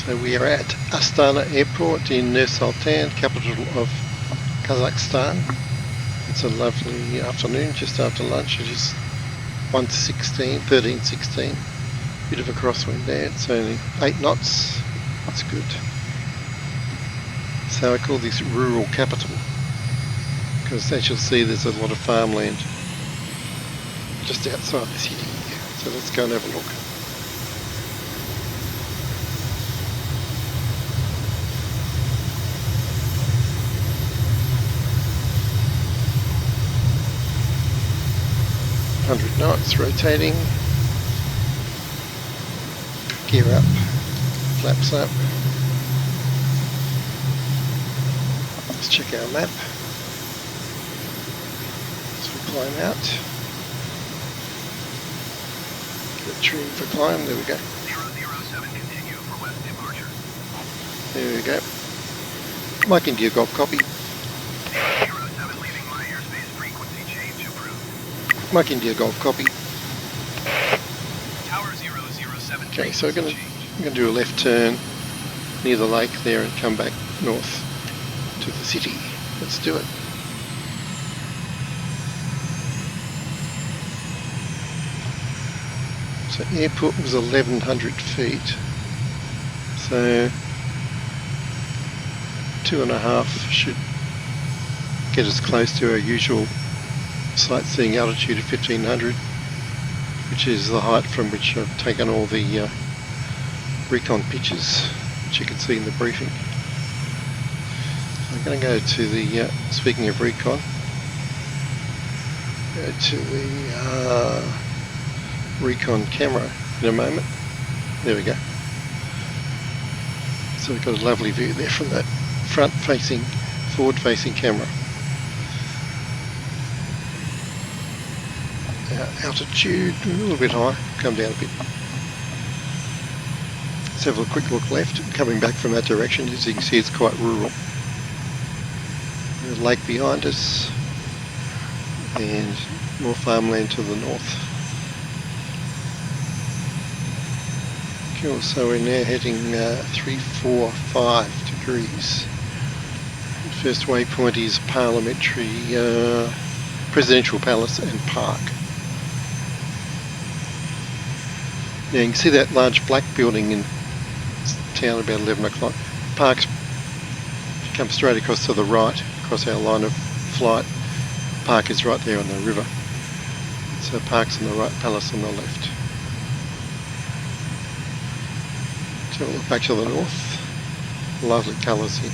So we are at Astana Airport in Nur-Sultan, capital of Kazakhstan. It's a lovely afternoon, just after lunch. It is 13:16. Bit of a crosswind there. It's only 8 knots. It's good. So I call this rural capital because, as you'll see, there's a lot of farmland just outside the city. So let's go and have a look. $100 knots, rotating, gear up, flaps up. Let's check our map. So we climb out. Get trim for climb, there we go. 007, continue for west departure. There we go. Mike India Golf copy. 007, leaving my airspace, frequency change approved. Mike India Golf copy. Tower 007. Okay, so we're going to do a left turn near the lake there and come back north to the city. Let's do it. So airport was 1,100 feet. So 2.5 should get us close to our usual sightseeing altitude of 1,500, which is the height from which I've taken all the recon pictures, which you can see in the briefing. So I'm going to go to the, speaking of recon, go to the recon camera in a moment. There we go. So we've got a lovely view there from that front-facing, forward-facing camera. Altitude a little bit high, come down a bit. Let's have a quick look left. Coming back from that direction, as you can see, it's quite rural. There's a lake behind us and more farmland to the north. Cool, so we're now heading 345 degrees. First waypoint is Parliamentary Presidential Palace and Park. Now you can see that large black building in town about 11 o'clock. Park's come straight across to the right, across our line of flight. Park is right there on the river. So Park's on the right, Palace on the left. So we'll look back to the north. Lovely colours here.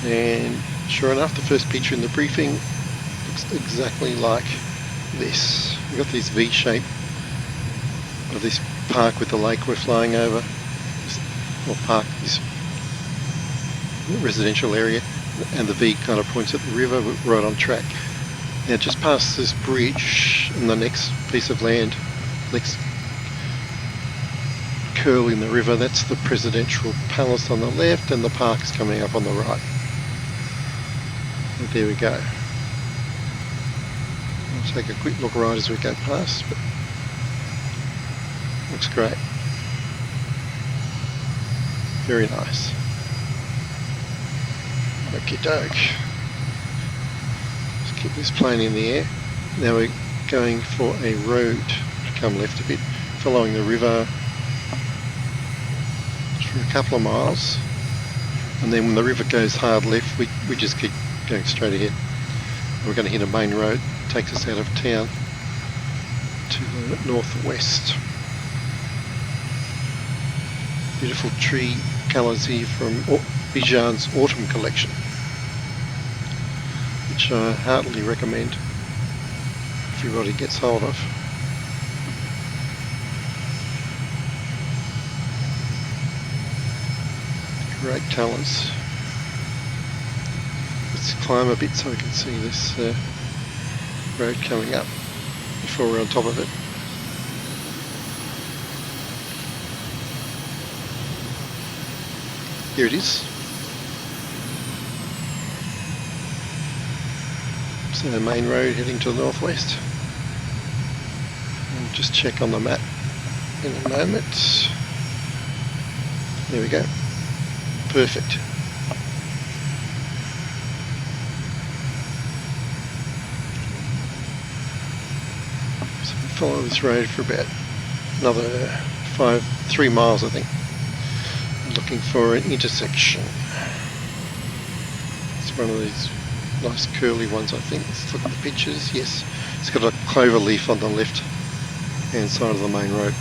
And sure enough, the first picture in the briefing looks exactly like this. We've got this V shape of this park with the lake we're flying over, or park, this residential area, and the V kind of points at the river. We're right on track. Now just past this bridge and the next piece of land, next curl in the river, that's the Presidential Palace on the left and the park's coming up on the right. And there we go. I'll take a quick look right as we go past, but looks great. Very nice. Okie doke. Let's keep this plane in the air. Now we're going for a road to come left a bit, following the river for a couple of miles, and then when the river goes hard left, we just keep going straight ahead. We're going to hit a main road, takes us out of town to the northwest. Beautiful tree colours here from MiGMan's autumn collection, which I heartily recommend everybody gets hold of. Great colours. Let's climb a bit so we can see this road coming up before we're on top of it. Here it is. So the main road heading to the northwest. We'll just check on the map in a moment. There we go. Perfect. So we follow this road for about another 3 miles, I think. Looking for an intersection. It's one of these nice curly ones, I think. Let's look at the pictures. Yes, it's got a clover leaf on the left hand side of the main road.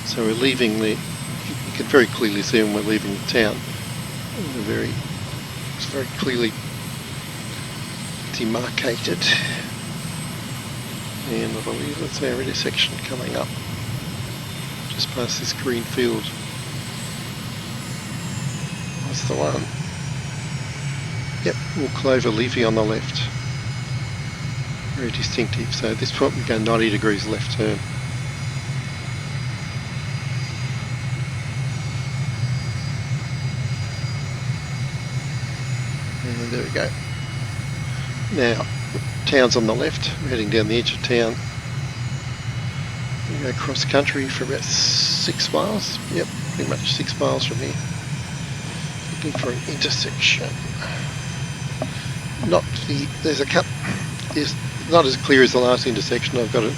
So we're leaving the, you can very clearly see when we're leaving the town. It's very clearly demarcated. And I believe that's our intersection coming up. Just past this green field. That's the one. Yep, all clover leafy on the left. Very distinctive. So at this point we go 90 degrees left turn. And there we go. Now, town's on the left. We're heading down the edge of town. We go across country for about 6 miles. Yep, pretty much 6 miles from here. Looking for an intersection. There's a cut. It's not as clear as the last intersection, I've got to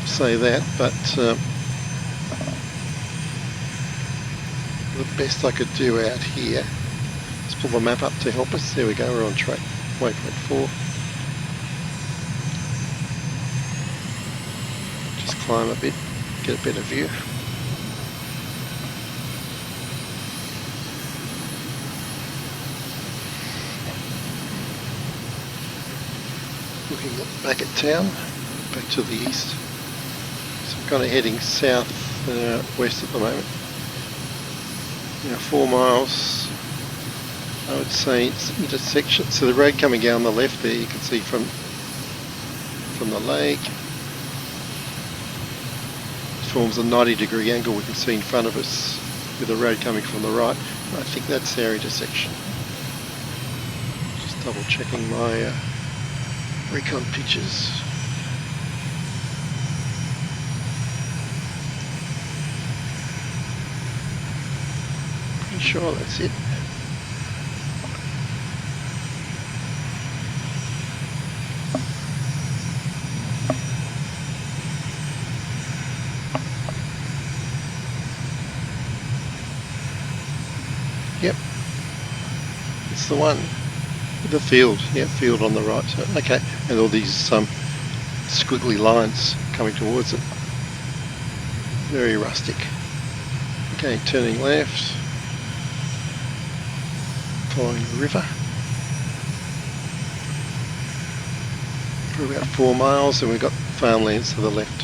say that, but the best I could do out here. Let's pull the map up to help us. There we go, we're on track. Waypoint 4. Just climb a bit, get a better view. Looking back at town, back to the east. So I'm kind of heading south west at the moment. 4 miles, I would say it's intersection. So the road coming down the left there, you can see from the lake. It forms a 90-degree angle we can see in front of us with the road coming from the right. I think that's our intersection. Just double checking my recon pictures. Pretty sure that's it. Yep, it's the one. The field, yeah, field on the right. So, okay, and all these squiggly lines coming towards it. Very rustic. Okay, turning left, following the river for about 4 miles, and we've got farmlands to the left.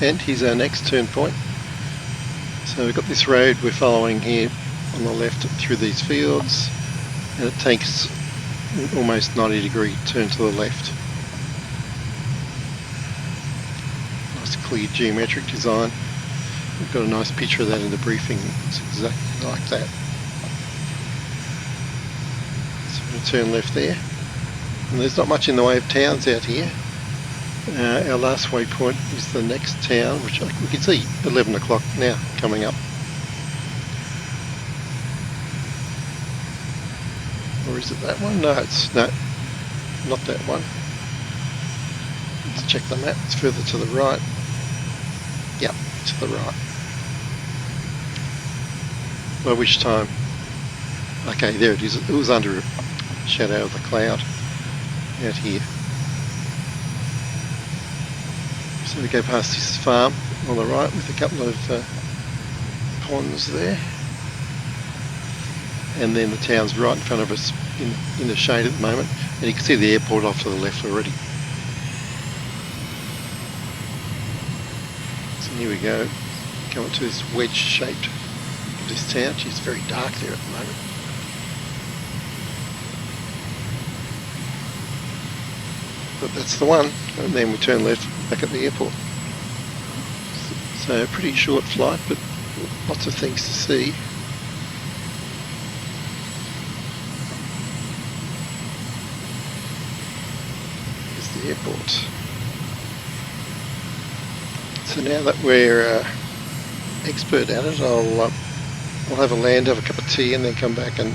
And here's our next turn point. So we've got this road we're following here on the left through these fields, and it takes an almost 90-degree turn to the left. Nice clear geometric design. We've got a nice picture of that in the briefing. It's exactly like that. So we're going to turn left there. And there's not much in the way of towns out here. Our last waypoint is the next town, which we can see 11 o'clock now coming up. Or is it that one? No, not that one. Let's check the map. It's further to the right. Yep, to the right. By which time? Okay, there it is. It was under a shadow of the cloud out here. So we go past this farm on the right with a couple of ponds there, and then the town's right in front of us in the shade at the moment, and you can see the airport off to the left already. So here we go, going to this wedge shaped of this town. It's very dark there at the moment. But that's the one, and then we turn left back at the airport. So a pretty short flight, but lots of things to see. Here's the airport. So now that we're expert at it, I'll have a land, have a cup of tea, and then come back and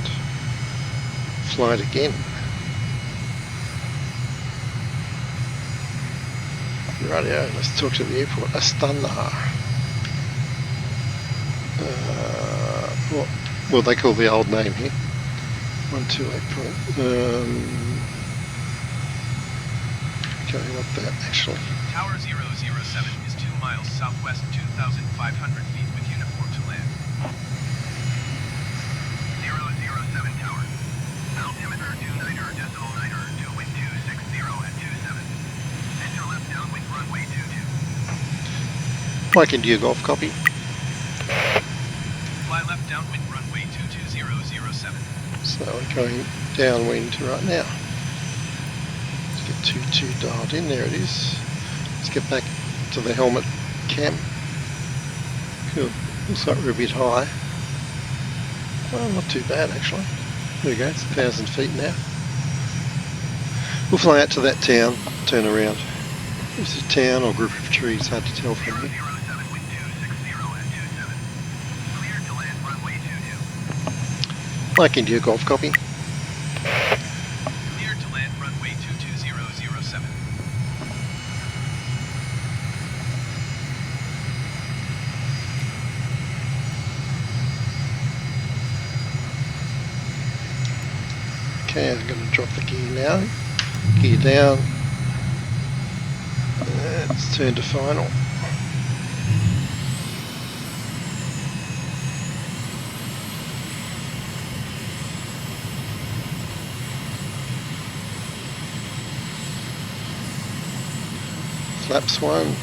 fly it again. Rightio, let's talk to the airport. Astana. Well, they call the old name here. 128 point. Okay, what that actually? Tower 007 is 2 miles southwest, 2,500 feet with uniform to land. 007 tower. Altimeter 29er decimal 9er, 2 wind 260 at 27. Enter left downwind runway 22. Mike India Golf copy. Fly left downwind runway 22007. So we're going downwind right now. Let's get 22 dialed in, there it is. Let's get back to the helmet cam. Cool. Looks like we're a bit high. Well, not too bad actually. There we go, it's 1,000 feet now. We'll fly out to that town, turn around. Is it a town or group of trees? Hard to tell from here. 007 wind 260 at 27. Cleared to land runway 22. Mike India Golf copy. Cleared to land runway 22007. Okay, I'm going to drop the gear now. Gear down. Let's turn to final. Flaps 1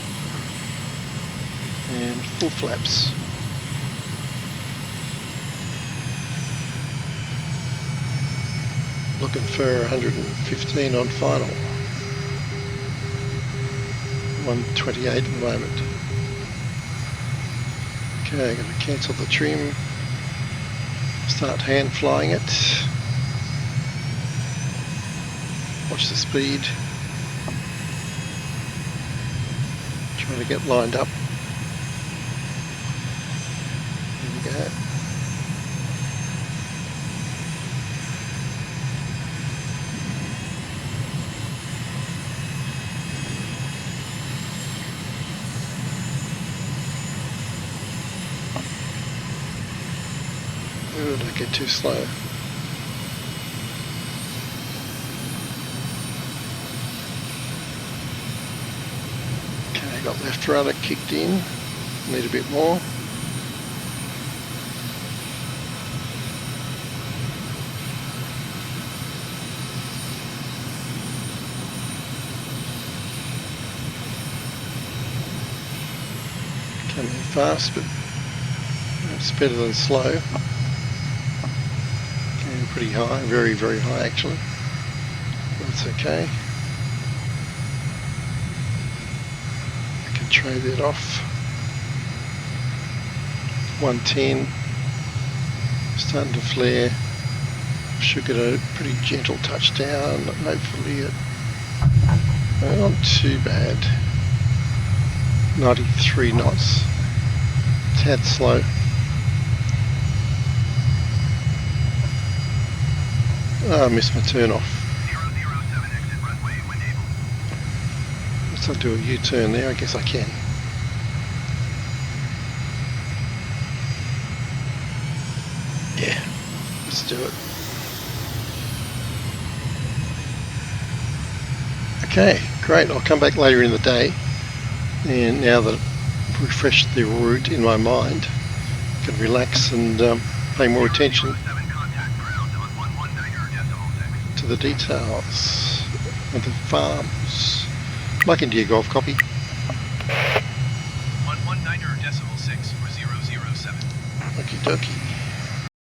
and full flaps. Looking for 115 on final. 128 at the moment. Okay, I'm going to cancel the trim. Start hand flying it. Watch the speed. Trying to get lined up. There we go. Oh, don't get too slow. Okay, got left rudder kicked in. Need a bit more. Coming fast, but it's better than slow. Pretty high, very, very high actually. That's okay. I can trade that off. 110. Starting to flare. Should get a pretty gentle touchdown. Hopefully not too bad. 93 knots. Tad slow. Oh, I missed my turn off. 007 exit runway when able. Let's not do a U-turn there, I guess I can. Yeah, let's do it. Okay, great. I'll come back later in the day. And now that I've refreshed the route in my mind, I can relax and pay more attention. 007 contact ground on 119er decimal for the details of the farms. Mike India Golf, copy. On 1 9 decimal 6 for 007. Okie dokie.